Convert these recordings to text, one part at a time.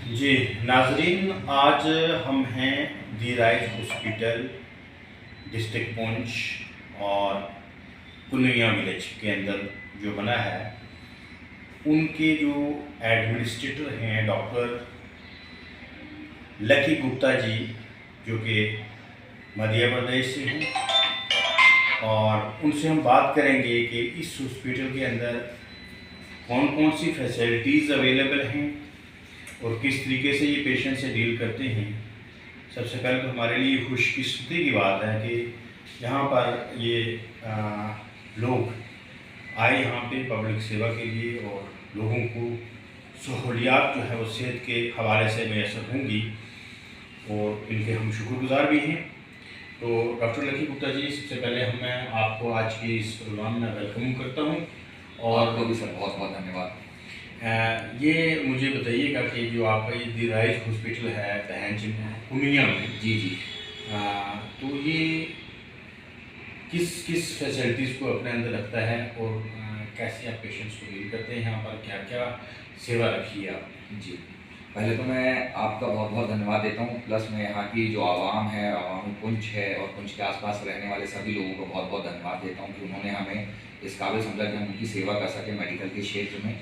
जी नाजरीन, आज हम हैं दी राइज हॉस्पिटल डिस्ट्रिक्ट पुंछ और पुनिया विलेज के अंदर जो बना है, उनके जो एडमिनिस्ट्रेटर हैं डॉक्टर लकी गुप्ता जी, जो कि मध्य प्रदेश से हैं, और उनसे हम बात करेंगे कि इस हॉस्पिटल के अंदर कौन कौन सी फैसिलिटीज़ अवेलेबल हैं और किस तरीके से ये पेशेंट से डील करते हैं। सबसे पहले तो हमारे लिए खुशकिस्मती की बात है कि यहाँ पर ये लोग आए यहाँ पे पब्लिक सेवा के लिए, और लोगों को सहूलियात जो है वो सेहत के हवाले से मैसर होंगी, और इनके हम शुक्रगुजार भी हैं। तो डॉक्टर लकी गुप्ता जी, सबसे पहले मैं आपको आज के इस प्रोग्राम में वेलकम करता हूँ। और आपको भी सर बहुत बहुत धन्यवाद। ये मुझे बताइएगा कि जो आपका ये दी राइज हॉस्पिटल है बहन पुनिया में, जी जी। तो ये किस किस फैसिलिटीज़ को अपने अंदर रखता है, और कैसे आप पेशेंट्स को डील करते हैं, यहाँ पर क्या क्या सेवा रखी है आपने? जी, पहले तो मैं आपका बहुत बहुत धन्यवाद देता हूँ। प्लस मैं यहाँ की जो आवाम है, आवाम पुंछ है और पुंछ के आसपास रहने वाले सभी लोगों को बहुत बहुत धन्यवाद देता हूँ कि उन्होंने हमें इस काबिल समझा कि हम उनकी सेवा कर सकें मेडिकल के क्षेत्र में।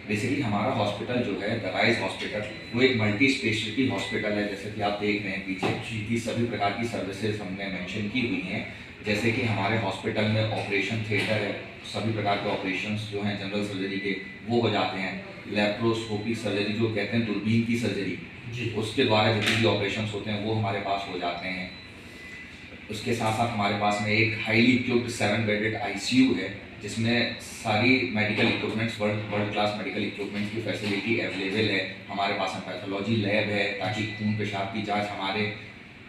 बेसिकली हमारा हॉस्पिटल जो है द राइज हॉस्पिटल, वो एक मल्टी स्पेशलिटी हॉस्पिटल है। जैसे कि आप देख रहे हैं पीछे की सभी प्रकार की सर्विसेज हमने मेंशन की हुई हैं। जैसे कि हमारे हॉस्पिटल में ऑपरेशन थिएटर है, सभी प्रकार के ऑपरेशंस जो हैं जनरल सर्जरी के वो हो जाते हैं। लेप्रोस्कोपी सर्जरी जो कहते हैं दूरबीन की सर्जरी जी, उसके द्वारा जितने भी ऑपरेशंस होते हैं वो हमारे पास हो जाते हैं। उसके साथ साथ हमारे पास में एक हाईली इक्विप्ड 7 बेडेड आईसीयू है, जिसमें सारी medical equipments world class medical equipments की फैसिलिटी अवेलेबल है। हमारे पास में पैथोलॉजी लैब है, ताकि खून पेशाब की जांच हमारे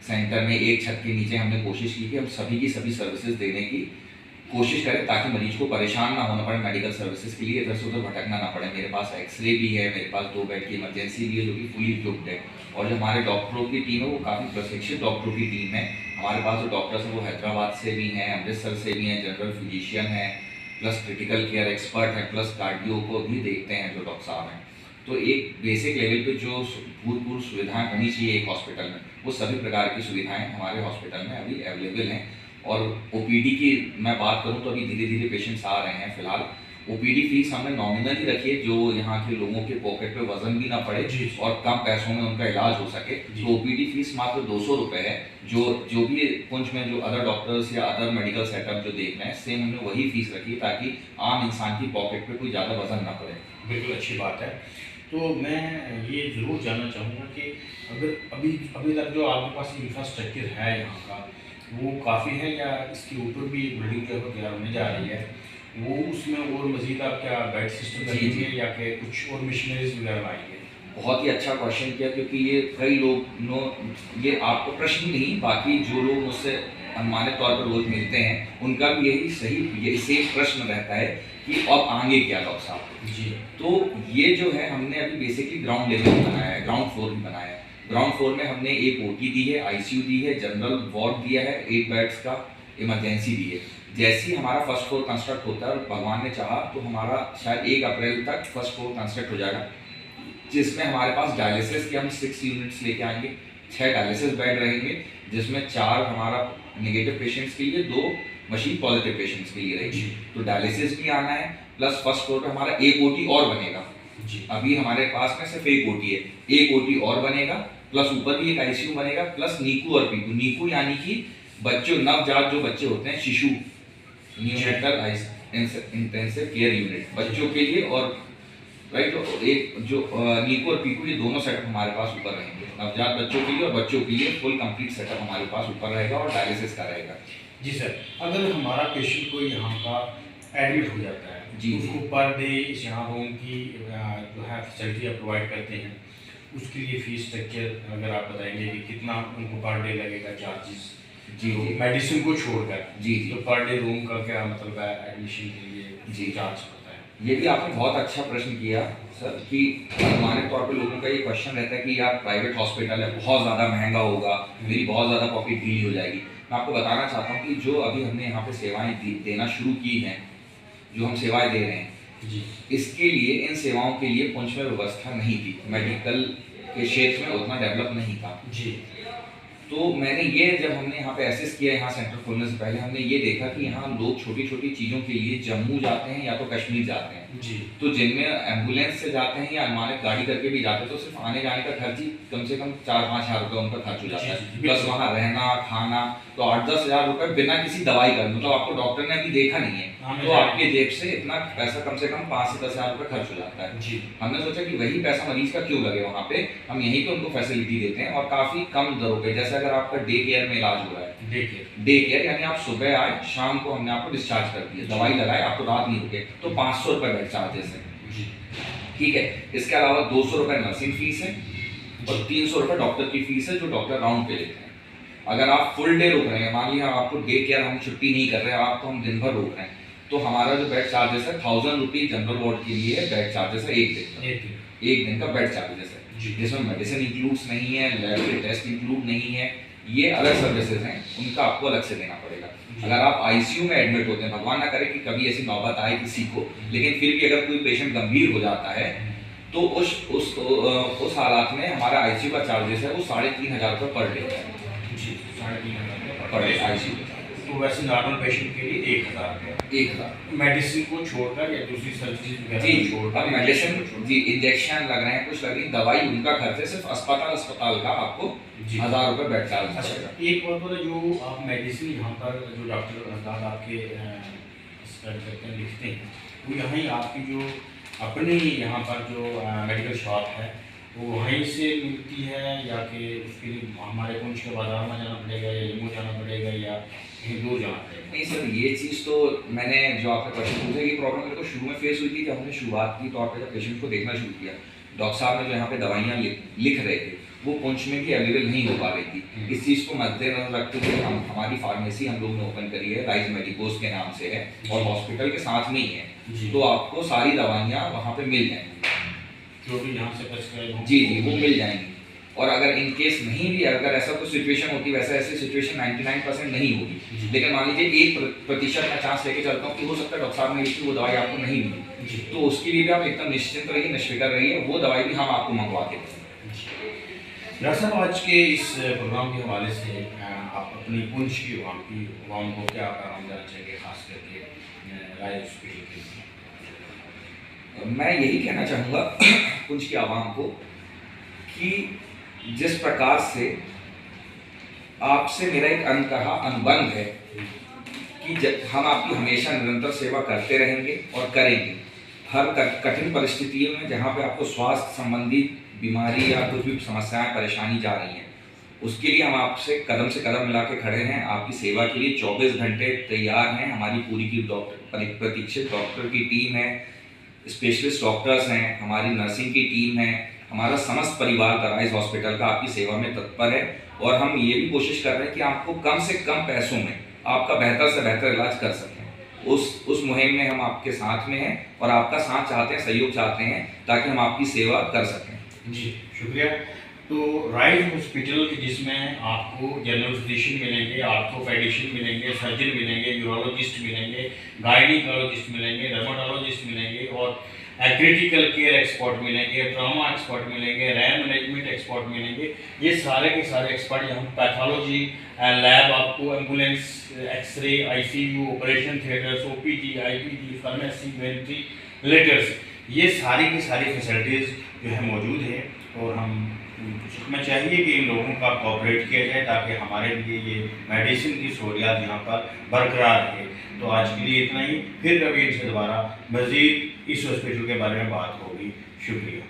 सेंटर में एक छत के नीचे हमने कोशिश की कि हम सभी की सभी सर्विसेज देने की कोशिश करें, ताकि मरीज को परेशान ना होना पड़े मेडिकल सर्विसेज के लिए, इधर से उधर भटकना ना पड़े। मेरे पास एक्सरे भी है, मेरे पास 2 बेड की इमरजेंसी भी है जो कि फुली इक्विप्ड है। और जो हमारे डॉक्टरों की टीम है वो काफ़ी प्रशिक्षित डॉक्टरों की टीम है। हमारे पास जो डॉक्टर्स हैं वो हैदराबाद से भी हैं, अमृतसर से भी हैं, जनरल फिजिशियन है, प्लस क्रिटिकल केयर एक्सपर्ट है, प्लस कार्डियो को भी देखते हैं जो डॉक्टर साहब हैं। तो एक बेसिक लेवल पे जो भूतपूर्व सुविधाएं होनी चाहिए एक हॉस्पिटल में, वो सभी प्रकार की सुविधाएं हमारे हॉस्पिटल में अभी अवेलेबल हैं। और ओपीडी की मैं बात करूं तो अभी धीरे धीरे पेशेंट्स आ रहे हैं। फिलहाल ओपीडी फीस हमने नॉमिनल ही रखी है, जो यहाँ के लोगों के पॉकेट पे वजन भी ना पड़े जी, और कम पैसों में उनका इलाज हो सके। तो ओपीडी फीस मात्र 200 रुपये है। जो भी पुंछ में जो अदर डॉक्टर्स या अदर मेडिकल सेटअप जो देख रहे हैं, सेम हमने वही फीस रखी है, ताकि आम इंसान की पॉकेट पे कोई ज़्यादा वजन ना पड़े। बिल्कुल अच्छी बात है। तो मैं ये ज़रूर जानना चाहूँगा कि अगर अभी अभी तक जो आपके पास इंफ्रास्ट्रक्चर है यहाँ का, वो काफ़ी है, या इसके ऊपर भी बिल्डिंग जो है तैयार होने जा रही है, वो उसमें और मज़ीद आप क्या बेड सिस्टम जी, करेंगे, या कि कुछ और मशीनरीज वगैरह आएंगे? बहुत ही अच्छा क्वेश्चन किया, क्योंकि ये कई लोग नो ये आपको प्रश्न नहीं, बाकी जो लोग मुझसे अनुमानित तौर पर रोज मिलते हैं उनका भी यही सेम प्रश्न रहता है कि अब आगे क्या डॉक्टर साहब। जी, तो ये जो है हमने अभी बेसिकली ग्राउंड लेवल बनाया है, ग्राउंड फ्लोर भी बनाया है। ग्राउंड फ्लोर में हमने एक ओटी दी है, आईसीयू दी है, जनरल वार्ड दिया है, 8 बेड्स का इमरजेंसी दी है। जैसे ही हमारा फर्स्ट फ्लोर कंस्ट्रक्ट होता है, और भगवान ने चाहा तो हमारा शायद 1 अप्रैल तक फर्स्ट फ्लोर कंस्ट्रक्ट हो जाएगा, जिसमें हमारे पास डायलिसिस के हम 6 यूनिट्स लेके आएंगे। 6 डायलिसिस बेड रहेंगे, जिसमें 4 हमारा नेगेटिव पेशेंट्स के लिए, 2 मशीन पॉजिटिव पेशेंट्स के लिए रहेगी। तो डायलिसिस भी आना है, प्लस फर्स्ट फ्लोर पे हमारा एक ओटी और बनेगा। जी, अभी हमारे पास में सिर्फ एक ओटी है, एक ओटी और बनेगा, प्लस ऊपर भी एक आईसीयू बनेगा, प्लस नीकू और पीकू। नीकू यानी कि बच्चों, नवजात जो बच्चे होते हैं, शिशु, न्यूनेटल इंटेंसिव केयर यूनिट बच्चों के लिए, और राइट, तो एक जो नीको और पीकू, ये दोनों सेटअप हमारे पास ऊपर रहेंगे। नवजात बच्चों के लिए और बच्चों के लिए फुल कंप्लीट सेटअप हमारे पास ऊपर रहेगा, और डायलिसिस का रहेगा। जी सर। अगर हमारा पेशेंट कोई यहाँ का एडमिट हो जाता है, जी, उसको पर डे यहाँ रूम की जो है फैसिलिटी आप प्रोवाइड करते हैं, उसके लिए फीस स्ट्रक्चर अगर आप बताएंगे कि कितना उनको पर डे लगेगा चार्जेस, जी तो जी मेडिसिन को छोड़कर। जी जी तो पर डे रूम का क्या मतलब है, एडमिशन के लिए जी। चार्ज होता है? ये भी आपने बहुत अच्छा प्रश्न किया सर, कि अनुमानित तौर पे लोगों का ये क्वेश्चन रहता है कि यार प्राइवेट हॉस्पिटल है, बहुत ज़्यादा महंगा होगा, मेरी बहुत ज़्यादा पॉकेट ढीली हो जाएगी। मैं आपको बताना चाहता हूँ कि जो अभी हमने यहाँ पे सेवाएं देना शुरू की हैं, जो हम सेवाएं दे रहे हैं, जी, इसके लिए, इन सेवाओं के लिए पुंछ में व्यवस्था नहीं थी मेडिकल के क्षेत्र में उतना डेवलप नहीं था जी। तो मैंने ये जब हमने यहाँ पे एसेस किया यहाँ सेंटर खोलने से पहले हमने ये देखा कि यहाँ लोग छोटी छोटी चीज़ों के लिए जम्मू जाते हैं या तो कश्मीर जाते हैं जी। तो जिनमें एम्बुलेंस से जाते हैं या अनुमानित गाड़ी करके भी जाते हैं तो सिर्फ आने जाने का खर्च ही कम से कम 4-5 हज़ार रुपये उनका खर्च हो जाता है प्लस वहाँ रहना खाना तो 8-10 हज़ार रुपये बिना किसी दवाई का मतलब आपको डॉक्टर ने अभी देखा नहीं है तो आपके जेब से इतना पैसा कम से कम 5 से 10 हज़ार रुपये खर्च हो जाता है जी। हमने सोचा कि वही पैसा मरीज का क्यों लगे वहाँ पे हम यहीं पे उनको फैसिलिटी देते हैं और काफ़ी कम दरों पे जैसे अगर आपका डे केयर में इलाज हो रहा है डे केयर यानी आप सुबह आए शाम को हमने आपको डिस्चार्ज कर दिया दवाई लगाए आपको रात नहीं रुके तो 500 रुपये बेड चार्जेस है ठीक है इसके अलावा 200 रुपये नर्सिंग फीस है और 300 रुपये डॉक्टर की फीस है जो डॉक्टर राउंड पे लेते हैं अगर आप फुल डे रुक रहे हैं मान लिया आपको डे केयर हम छुट्टी नहीं कर रहे हैं आपको हम दिन भर रोक रहे हैं तो हमारा जो बेड चार्जेस है 1000 रुपीज जनरल वार्ड के लिए बेड चार्जेस है एक दिन का बेड चार्जेस है जिसमें मेडिसिन इंक्लूड्स नहीं है लैब के टेस्ट इंक्लूड नहीं है ये अलग सर्विसेज हैं उनका आपको अलग से देना पड़ेगा अगर आप आईसीयू में एडमिट होते हैं भगवान ना करे कि कभी ऐसी नौबत आए किसी को लेकिन फिर भी अगर कोई पेशेंट गंभीर हो जाता है तो उस हालात में हमारा आईसीयू का चार्जेस है वो 3500 रुपये पर डे है जी 3500 पर डे आईसीयू तो वैसे नॉर्मल पेशेंट के लिए 1000 मेडिसिन को छोड़कर या दूसरी सर्जरी जी छोड़कर मेडिसिन जी इंजेक्शन लग रहे हैं कुछ लग रही दवाई उनका खर्च है सिर्फ अस्पताल का आपको 1000 रुपये बेड चार्ज अच्छा एक बात और जो आप मेडिसिन यहाँ पर जो डॉक्टर हजरात आपके लिखते हैं वो यहाँ ही आपकी जो अपनी यहाँ पर जो मेडिकल शॉप है वो वहीं से मिलती है या कि उसके लिए हमारे पुंछ के बाजार में जाना पड़ेगा या जम्मू जाना पड़ेगा या कहीं दूर जाना पड़ेगा नहीं सर ये चीज़ तो मैंने जो आपका क्वेश्चन पूछा ये प्रॉब्लम मेरे को शुरू में फेस हुई थी जब हमने शुरुआत की तौर पर जब पेशेंट को देखना शुरू किया डॉक्टर साहब ने जो यहाँ पे दवाइयाँ लिख रहे थे वो पुंछ में भी अवेलेबल नहीं हो पा रही थी इस चीज़ को मद्देनजर रखते हुए हमारी फार्मेसी हम लोग ने ओपन करी है राइज मेडिकोस के नाम से है और हॉस्पिटल के साथ में ही है तो आपको सारी दवाइयाँ वहाँ पे मिल जाएंगी जो भी यहाँ से प्रेस्क्राइब जी वो मिल जाएंगी और अगर इन केस नहीं भी अगर ऐसा कोई सिचुएशन होती वैसे ऐसी सिचुएशन 99% नहीं होगी लेकिन मान लीजिए 1% का चांस लेके चलता हूँ कि हो सकता है डॉक्टर साहब ने लिखी वो दवाई आपको नहीं मिली तो उसके लिए भी आप एकदम निश्चिंत रहिए निश्चित रहिए वो दवाई भी हम आपको मंगवा के देंगे डॉक्टर साहब आज के इस प्रोग्राम के हवाले से आप अपनी पुंछ की आवाम को क्या पैगाम देना चाहिए खास करके राय हॉस्पिटल के लिए मैं यही कहना चाहूँगा पुंछ की आवाम को कि जिस प्रकार से आपसे मेरा एक अनकहा अनुबंध है कि हम आपकी हमेशा निरंतर सेवा करते रहेंगे और करेंगे हर कठिन परिस्थितियों में जहाँ पे आपको स्वास्थ्य संबंधी बीमारी या कुछ भी समस्याएं परेशानी जा रही हैं उसके लिए हम आपसे कदम मिला के खड़े हैं आपकी सेवा के लिए 24 घंटे तैयार हैं हमारी पूरी की प्रतीक्षित डॉक्टर की टीम है स्पेशलिस्ट डॉक्टर्स हैं हमारी नर्सिंग की टीम है हमारा समस्त परिवार राइज हॉस्पिटल का आपकी सेवा में तत्पर है और हम ये भी कोशिश कर रहे हैं कि आपको कम से कम पैसों में आपका बेहतर से बेहतर इलाज कर सकें उस मुहिम में हम आपके साथ में हैं और आपका साथ चाहते हैं सहयोग चाहते हैं ताकि हम आपकी सेवा कर सकें जी शुक्रिया तो राइज हॉस्पिटल जिसमें आपको जनरल फिजिशियन मिलेंगे आर्थोपेडिशियन मिलेंगे सर्जन मिलेंगे यूरोलॉजिस्ट मिलेंगे गायनिकोलॉजिस्ट मिलेंगे डर्मेटोलॉजिस्ट मिलेंगे और क्रिटिकल केयर एक्सपर्ट मिलेंगे ट्रॉमा एक्सपर्ट मिलेंगे रैन मैनेजमेंट एक्सपर्ट मिलेंगे ये सारे के सारे एक्सपर्ट यहाँ पैथोलॉजी लैब आपको ambulance X-ray ICU operation theatres OPD IPD pharmacy ventilators ये सारी की सारी फैसिलिटीज़ जो है मौजूद है और हमें चाहिए कि इन लोगों का कोऑपरेट किया जाए ताकि हमारे लिए ये मेडिसिन की सहूलियात यहाँ पर बरकरार रहे तो आज के लिए इतना ही फिर कभी इनसे दोबारा मज़ीद इस हॉस्पिटल के बारे में बात होगी शुक्रिया।